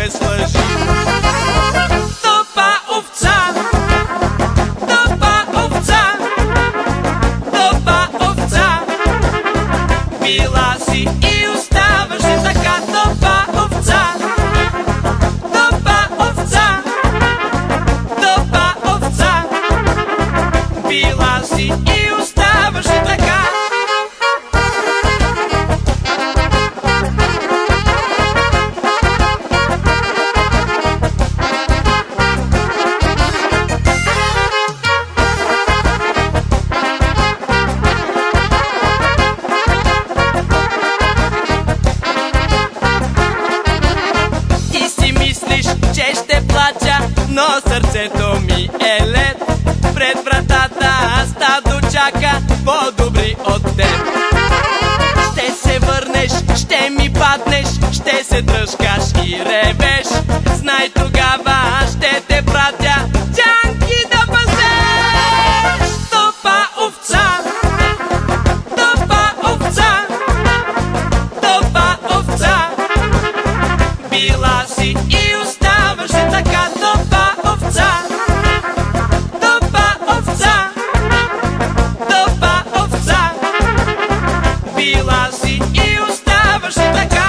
без лъжи. Тъпа овца, тъпа овца, тъпа овца, била си и оставаше така. Тъпа овца, тъпа овца, тъпа овца, била си и оставаше така. Че ще плача, но сърцето ми е лед. Пред вратата стадо чака по-добри от теб. Ще се върнеш, ще ми паднеш, ще се дръжкаш и ревеш. Знай тогава ще те пратя джанки да пасеш. Тъпа овца, тъпа овца, тъпа овца, била си и оставаше така. Тъпа овца, тъпа овца, тъпа овца, била си и оставаше така.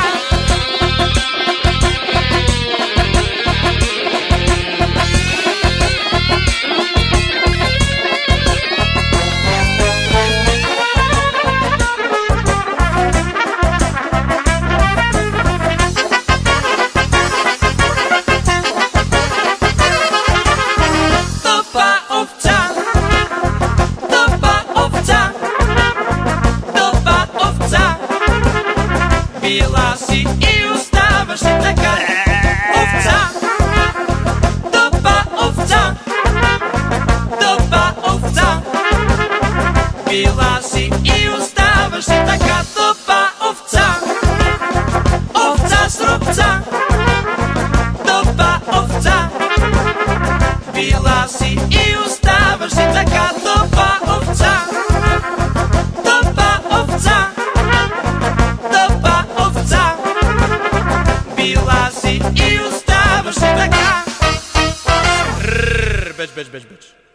Била си и оставаше така. Овца, тъпа овца, тъпа овца, била си и оставаше така. Тъпа овца, овца с робца, тъпа овца, била си и оставаше така. Тъпа овца, тъпа овца, била си и оставаше така. Беж, беж, беж, беж.